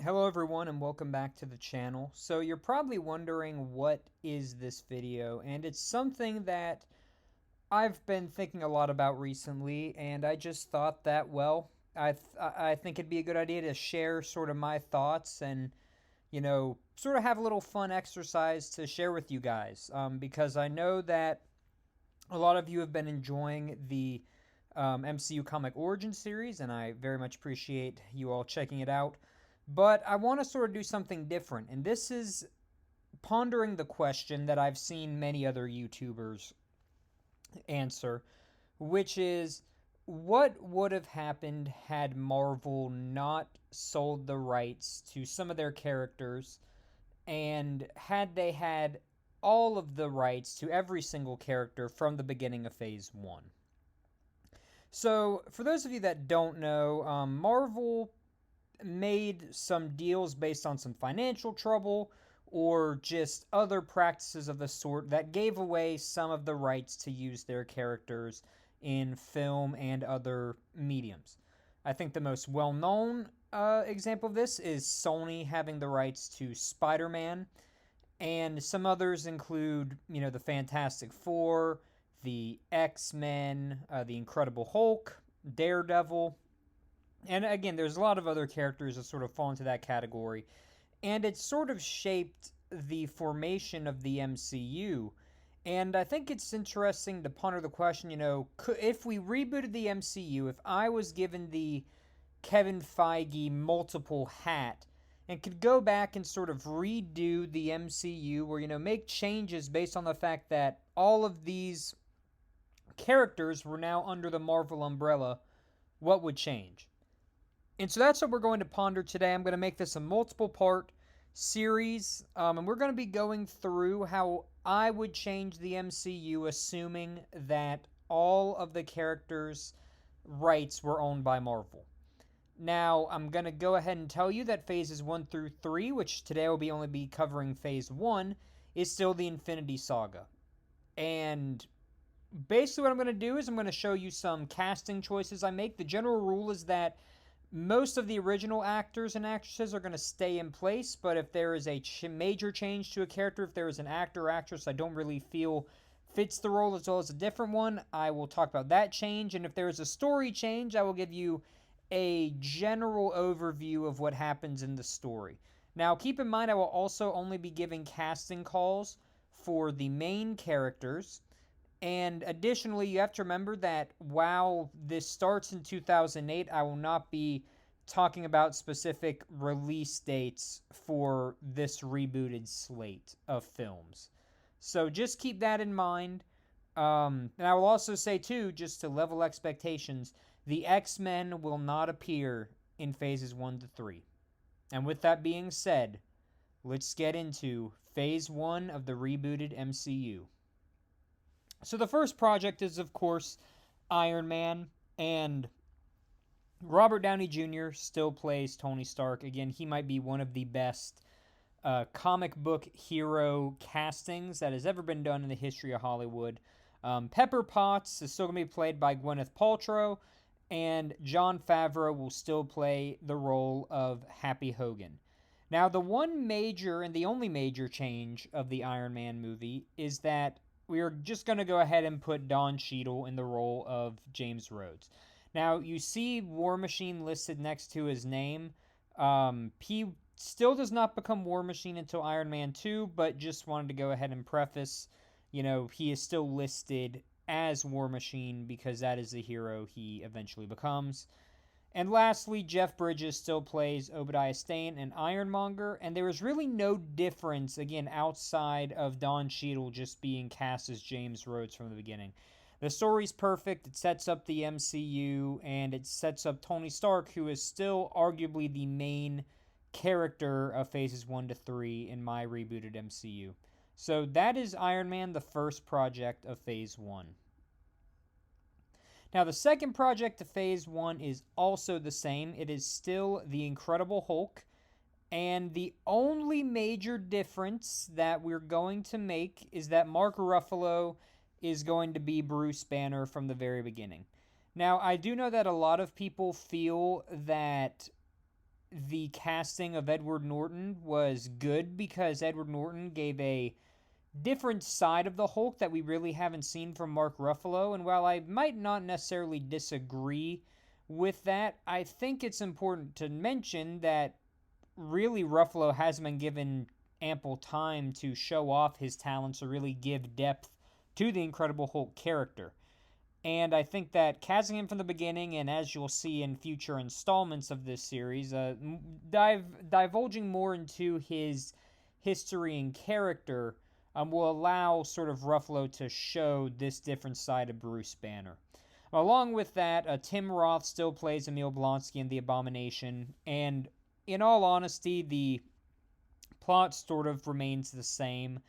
Hello everyone and welcome back to the channel. So you're probably wondering what is this video, and it's something that I've been thinking a lot about recently, and I just thought that, well, I think it'd be a good idea to share sort of my thoughts and, sort of have a little fun exercise to share with you guys, because I know that a lot of you have been enjoying the MCU comic origin series, and I very much appreciate you all checking it out. But I want to sort of do something different, and this is pondering the question that I've seen many other YouTubers answer, which is what would have happened had Marvel not sold the rights to some of their characters, and had they had all of the rights to every single character from the beginning of Phase 1. So, for those of you that don't know, Marvel made some deals based on some financial trouble or just other practices of the sort that gave away some of the rights to use their characters in film and other mediums. I think the most well known example of this is Sony having the rights to Spider Man, and some others include, the Fantastic Four, the X-Men, the Incredible Hulk, Daredevil, and again, there's a lot of other characters that sort of fall into that category. And it sort of shaped the formation of the MCU. And I think it's interesting to ponder the question, if we rebooted the MCU, if I was given the Kevin Feige multiple hat and could go back and sort of redo the MCU or, make changes based on the fact that all of these characters were now under the Marvel umbrella, what would change? And so that's what we're going to ponder today. I'm going to make this a multiple part series, and we're going to be going through how I would change the MCU, assuming that all of the characters' rights were owned by Marvel. Now, I'm going to go ahead and tell you that phases 1 through 3, which today will be only be covering phase 1, is still the Infinity Saga. And basically what I'm going to do is I'm going to show you some casting choices I make. The general rule is that most of the original actors and actresses are going to stay in place, but if there is a major change to a character, if there is an actor or actress I don't really feel fits the role as well as a different one, I will talk about that change. And if there is a story change, I will give you a general overview of what happens in the story. Now, keep in mind, I will also only be giving casting calls for the main characters. And additionally, you have to remember that while this starts in 2008, I will not be talking about specific release dates for this rebooted slate of films. So just keep that in mind. And I will also say, too, just to level expectations, the X-Men will not appear in phases 1 to 3. And with that being said, let's get into phase 1 of the rebooted MCU. So the first project is, of course, Iron Man, and Robert Downey Jr. still plays Tony Stark. Again, he might be one of the best comic book hero castings that has ever been done in the history of Hollywood. Pepper Potts is still going to be played by Gwyneth Paltrow, and Jon Favreau will still play the role of Happy Hogan. Now, the one major and the only major change of the Iron Man movie is that we are just going to go ahead and put Don Cheadle in the role of James Rhodes. Now, you see War Machine listed next to his name. He still does not become War Machine until Iron Man 2, but just wanted to go ahead and preface, he is still listed as War Machine because that is the hero he eventually becomes. And lastly, Jeff Bridges still plays Obadiah Stane and Ironmonger, and there is really no difference, again, outside of Don Cheadle just being cast as James Rhodes from the beginning. The story's perfect, it sets up the MCU, and it sets up Tony Stark, who is still arguably the main character of phases 1 to 3 in my rebooted MCU. So that is Iron Man, the first project of phase 1. Now, the second project of phase 1 is also the same. It is still the Incredible Hulk. And the only major difference that we're going to make is that Mark Ruffalo is going to be Bruce Banner from the very beginning. Now, I do know that a lot of people feel that the casting of Edward Norton was good because Edward Norton gave a different side of the Hulk that we really haven't seen from Mark Ruffalo. And while I might not necessarily disagree with that, I think it's important to mention that really Ruffalo hasn't been given ample time to show off his talents or really give depth to the Incredible Hulk character. And I think that casting him from the beginning, and as you'll see in future installments of this series, divulging more into his history and character will allow sort of Ruffalo to show this different side of Bruce Banner. Along with that, Tim Roth still plays Emil Blonsky in The Abomination, and in all honesty, the plot sort of remains the same,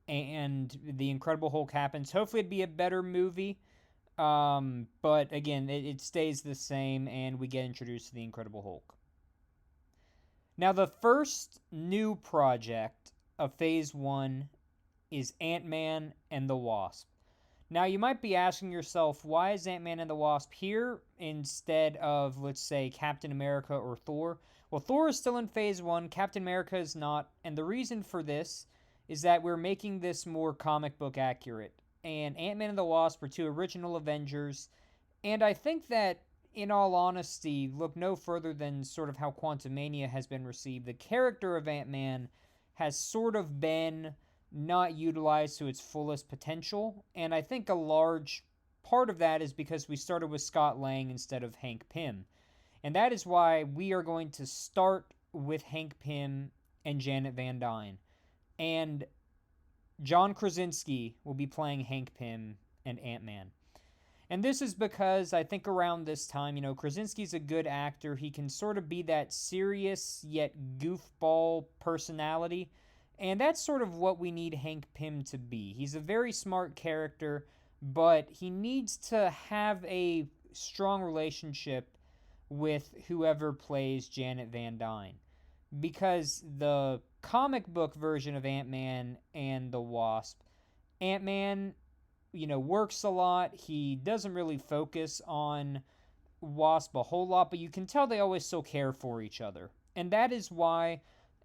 and The Incredible Hulk happens. Hopefully, it'd be a better movie. But again, it stays the same, and we get introduced to the Incredible Hulk. Now, the first new project of Phase 1 is Ant-Man and the Wasp. Now, you might be asking yourself, why is Ant-Man and the Wasp here instead of, let's say, Captain America or Thor? Well, Thor is still in Phase 1, Captain America is not, and the reason for this is that we're making this more comic book accurate. And Ant-Man and the Wasp are two original Avengers, and I think that, in all honesty, look no further than sort of how Quantumania has been received. The character of Ant-Man has sort of been not utilized to its fullest potential, and I think a large part of that is because we started with Scott Lang instead of Hank Pym. And that is why we are going to start with Hank Pym and Janet Van Dyne. And John Krasinski will be playing Hank Pym and Ant-Man. And this is because I think around this time, Krasinski's a good actor. He can sort of be that serious yet goofball personality. And that's sort of what we need Hank Pym to be. He's a very smart character, but he needs to have a strong relationship with whoever plays Janet Van Dyne. Because the comic book version of Ant-Man and the Wasp, Ant-Man, works a lot. He doesn't really focus on Wasp a whole lot, but you can tell they always still care for each other. And that is why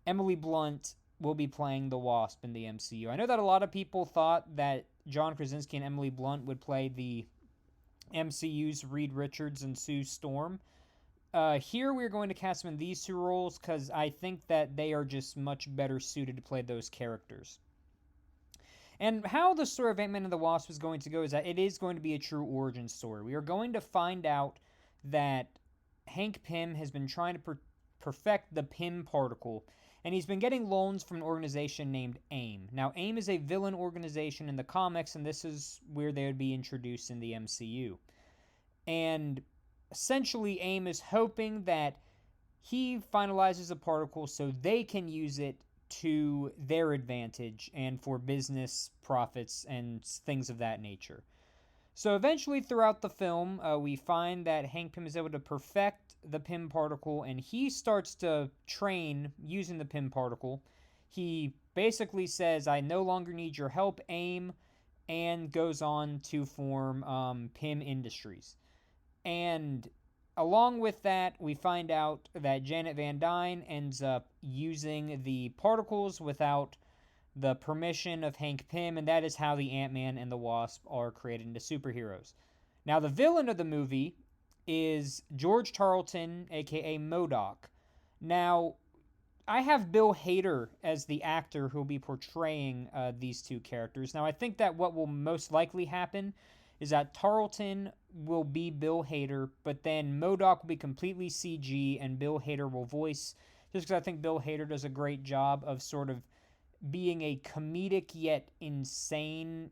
Emily Blunt will be playing the Wasp in the MCU. I know that a lot of people thought that John Krasinski and Emily Blunt would play the MCU's Reed Richards and Sue Storm. Here we're going to cast them in these two roles because I think that they are just much better suited to play those characters. And how the story of Ant-Man and the Wasp is going to go is that it is going to be a true origin story. We are going to find out that Hank Pym has been trying to perfect the Pym particle, and he's been getting loans from an organization named A.I.M. Now, A.I.M. is a villain organization in the comics, and this is where they would be introduced in the MCU. And essentially, A.I.M. is hoping that he finalizes a particle so they can use it to their advantage and for business profits and things of that nature. So eventually throughout the film, we find that Hank Pym is able to perfect the Pym particle, and he starts to train using the Pym particle. He basically says, I no longer need your help, A.I.M., and goes on to form Pym Industries. And along with that, we find out that Janet Van Dyne ends up using the particles without the permission of Hank Pym, and that is how the Ant-Man and the Wasp are created into superheroes. Now, the villain of the movie is George Tarleton, aka M.O.D.O.K. Now, I have Bill Hader as the actor who will be portraying these two characters. Now, I think that what will most likely happen is that Tarleton will be Bill Hader, but then M.O.D.O.K will be completely CG, and Bill Hader will voice, just because I think Bill Hader does a great job of sort of being a comedic yet insane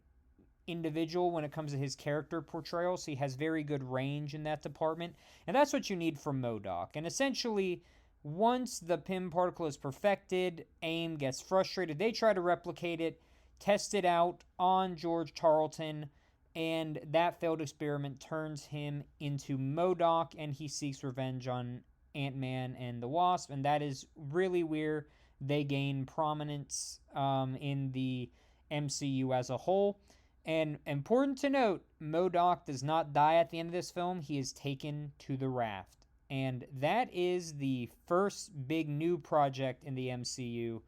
individual when it comes to his character portrayal, so he has very good range in that department, and that's what you need from M.O.D.O.K. And essentially, once the Pym particle is perfected, A.I.M. gets frustrated. They try to replicate it, test it out on George Tarleton, and that failed experiment turns him into M.O.D.O.K, and he seeks revenge on Ant-Man and the Wasp, and that is really where they gain prominence in the MCU as a whole. And important to note, M.O.D.O.K does not die at the end of this film. He is taken to the raft. and that is the first big new project in the MCU,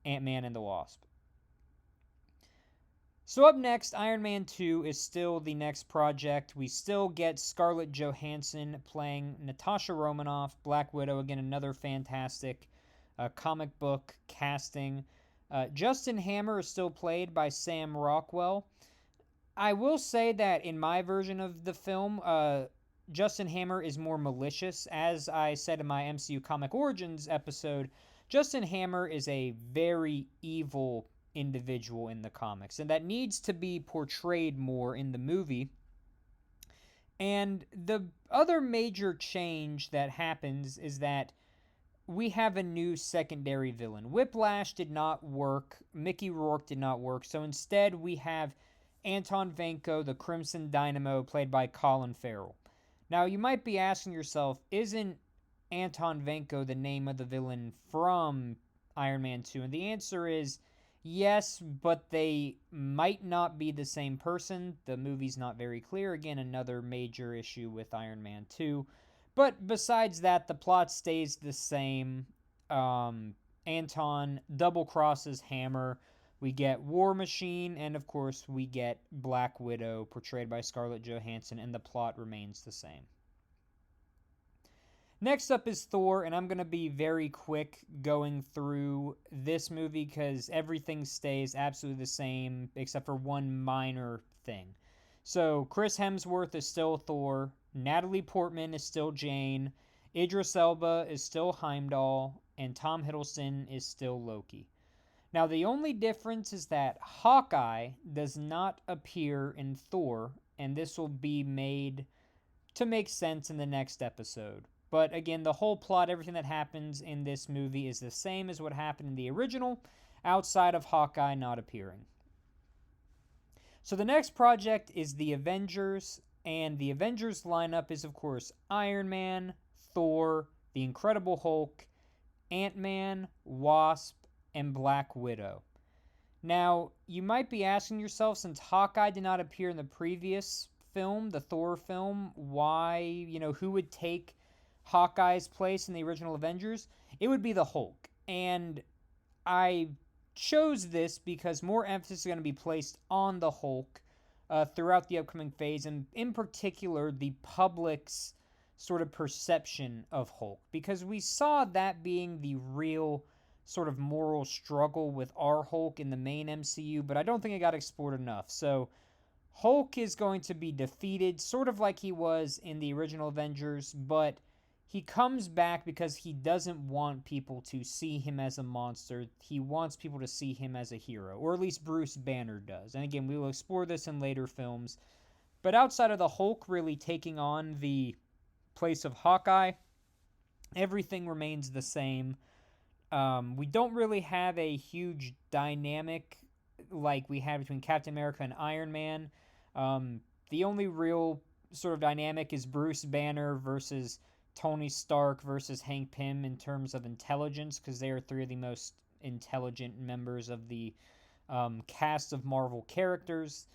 Ant-Man and the Wasp. So up next, Iron Man 2 is still the next project. We still get Scarlett Johansson playing Natasha Romanoff, Black Widow, again another fantastic comic book casting. Justin Hammer is still played by Sam Rockwell. I will say that in my version of the film, Justin Hammer is more malicious. As I said in my MCU Comic Origins episode, Justin Hammer is a very evil individual in the comics, and that needs to be portrayed more in the movie. And the other major change that happens is that we have a new secondary villain. Whiplash did not work, Mickey Rourke did not work, so instead we have Anton Vanko, the Crimson Dynamo, played by Colin Farrell. Now, you might be asking yourself, isn't Anton Vanko the name of the villain from Iron Man 2? And the answer is yes, but they might not be the same person. The movie's not very clear. Again, another major issue with Iron Man 2. But besides that, the plot stays the same. Anton double crosses Hammer. We get War Machine, and of course, we get Black Widow, portrayed by Scarlett Johansson, and the plot remains the same. Next up is Thor, and I'm going to be very quick going through this movie because everything stays absolutely the same except for one minor thing. So, Chris Hemsworth is still Thor, Natalie Portman is still Jane, Idris Elba is still Heimdall, and Tom Hiddleston is still Loki. Now, the only difference is that Hawkeye does not appear in Thor, and this will be made to make sense in the next episode. But again, the whole plot, everything that happens in this movie is the same as what happened in the original, outside of Hawkeye not appearing. So the next project is the Avengers, and the Avengers lineup is, of course, Iron Man, Thor, the Incredible Hulk, Ant-Man, Wasp, and Black Widow. Now, you might be asking yourself, since Hawkeye did not appear in the previous film, the Thor film, why, who would take Hawkeye's place in the original Avengers? It would be the Hulk. And I chose this because more emphasis is going to be placed on the Hulk throughout the upcoming phase, and in particular, the public's sort of perception of Hulk. Because we saw that being the real sort of moral struggle with our Hulk in the main MCU, but I don't think it got explored enough. So Hulk is going to be defeated, sort of like he was in the original Avengers, but he comes back because he doesn't want people to see him as a monster. He wants people to see him as a hero, or at least Bruce Banner does. And again, we will explore this in later films. But outside of the Hulk really taking on the place of Hawkeye, everything remains the same. We don't really have a huge dynamic like we had between Captain America and Iron Man. The only real sort of dynamic is Bruce Banner versus Tony Stark versus Hank Pym in terms of intelligence, because they are three of the most intelligent members of the cast of Marvel characters.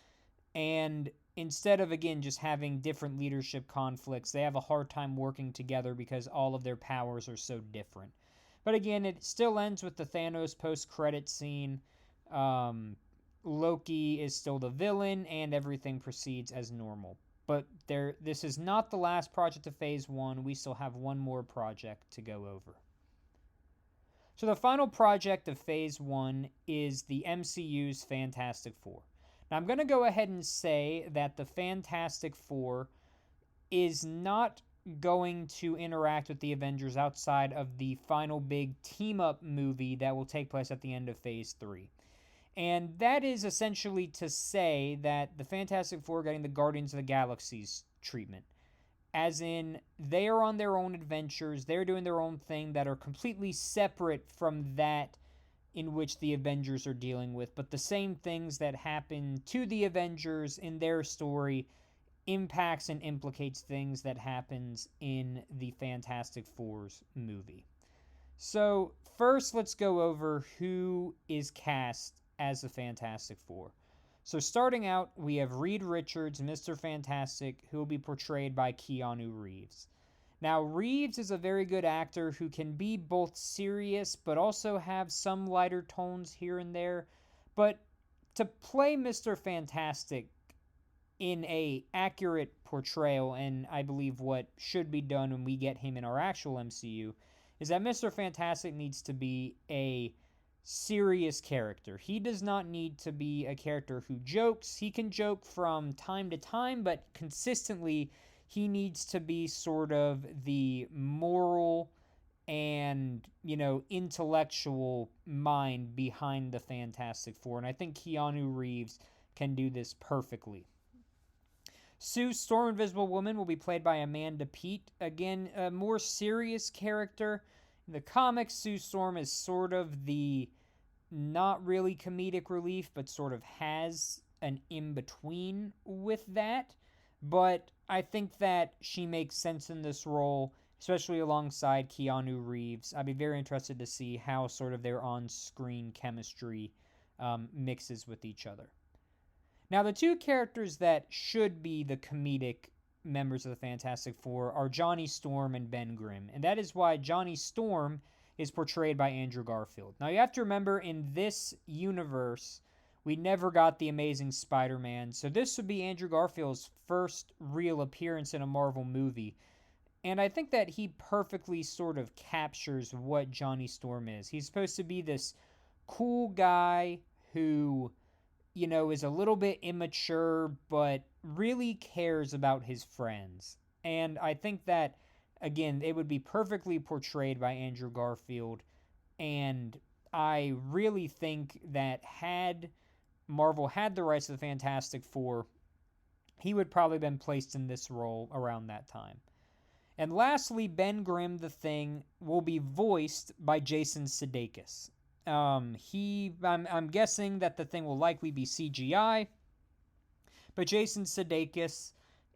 And instead of, again, just having different leadership conflicts, they have a hard time working together because all of their powers are so different. But again, it still ends with the Thanos post-credit scene. Loki is still the villain, and everything proceeds as normal. But this is not the last project of Phase 1. We still have one more project to go over. So the final project of Phase 1 is the MCU's Fantastic Four. Now, I'm going to go ahead and say that the Fantastic Four is not going to interact with the Avengers outside of the final big team-up movie that will take place at the end of Phase 3. And that is essentially to say that the Fantastic Four are getting the Guardians of the Galaxy's treatment. As in, they are on their own adventures, they're doing their own thing that are completely separate from that in which the Avengers are dealing with. But the same things that happen to the Avengers in their story impacts and implicates things that happens in the Fantastic Four's movie. So first, let's go over who is cast as the Fantastic Four. So starting out, we have Reed Richards, Mr. Fantastic, who will be portrayed by Keanu Reeves. Now, Reeves is a very good actor who can be both serious but also have some lighter tones here and there. But to play Mr. Fantastic in a accurate portrayal, and I believe what should be done when we get him in our actual MCU, is that Mr. Fantastic needs to be a serious character. He does not need to be a character who jokes. He can joke from time to time, but consistently he needs to be sort of the moral and, intellectual mind behind the Fantastic Four. And I think Keanu Reeves can do this perfectly. Sue Storm, Invisible Woman, will be played by Amanda Peet. Again, a more serious character. In the comics, Sue Storm is sort of the not really comedic relief, but sort of has an in-between with that. But I think that she makes sense in this role, especially alongside Keanu Reeves. I'd be very interested to see how sort of their on-screen chemistry mixes with each other. Now, the two characters that should be the comedic members of the Fantastic Four are Johnny Storm and Ben Grimm, and that is why Johnny Storm is portrayed by Andrew Garfield. Now, you have to remember, in this universe, we never got the Amazing Spider-Man, so this would be Andrew Garfield's first real appearance in a Marvel movie. And I think that he perfectly sort of captures what Johnny Storm is. He's supposed to be this cool guy who, is a little bit immature, but really cares about his friends. And I think that, again, it would be perfectly portrayed by Andrew Garfield. And I really think that had Marvel had the rights to the Fantastic Four, he would probably have been placed in this role around that time. And lastly, Ben Grimm, the Thing, will be voiced by Jason Sudeikis. I'm guessing that the Thing will likely be CGI, but Jason Sudeikis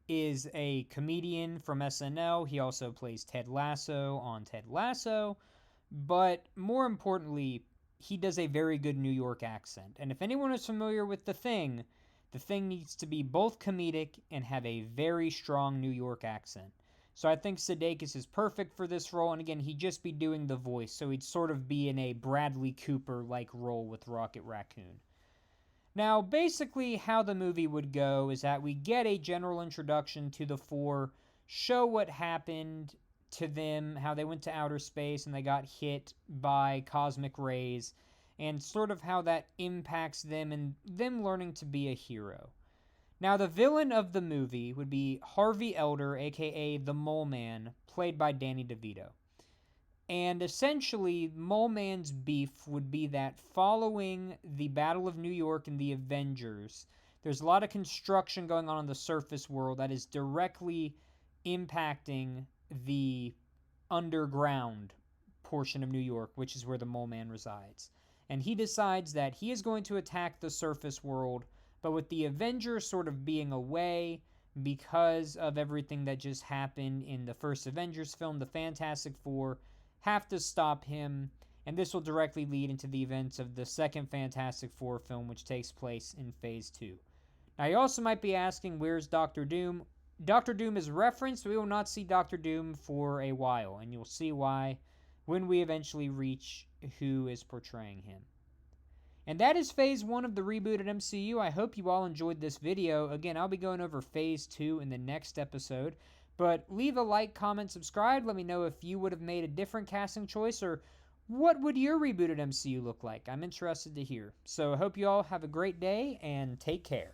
is a comedian from SNL. He also plays Ted Lasso on Ted Lasso, but more importantly, he does a very good New York accent. And if anyone is familiar with the Thing needs to be both comedic and have a very strong New York accent. So I think Sudeikis is perfect for this role, and again, he'd just be doing the voice, so he'd sort of be in a Bradley Cooper-like role with Rocket Raccoon. Now, basically how the movie would go is that we get a general introduction to the Four, show what happened to them, how they went to outer space and they got hit by cosmic rays, and sort of how that impacts them and them learning to be a hero. Now, the villain of the movie would be Harvey Elder, aka the Mole Man, played by Danny DeVito. And essentially, Mole Man's beef would be that following the Battle of New York and the Avengers, there's a lot of construction going on in the surface world that is directly impacting the underground portion of New York, which is where the Mole Man resides. And he decides that he is going to attack the surface world, but with the Avengers sort of being away because of everything that just happened in the first Avengers film, the Fantastic Four have to stop him, and this will directly lead into the events of the second Fantastic Four film, which takes place in Phase 2. Now, you also might be asking, where's Doctor Doom? Doctor Doom is referenced. We will not see Doctor Doom for a while, and you'll see why when we eventually reach who is portraying him. And that is Phase 1 of the Rebooted MCU. I hope you all enjoyed this video. Again, I'll be going over Phase 2 in the next episode. But leave a like, comment, subscribe. Let me know if you would have made a different casting choice, or what would your Rebooted MCU look like. I'm interested to hear. So I hope you all have a great day, and take care.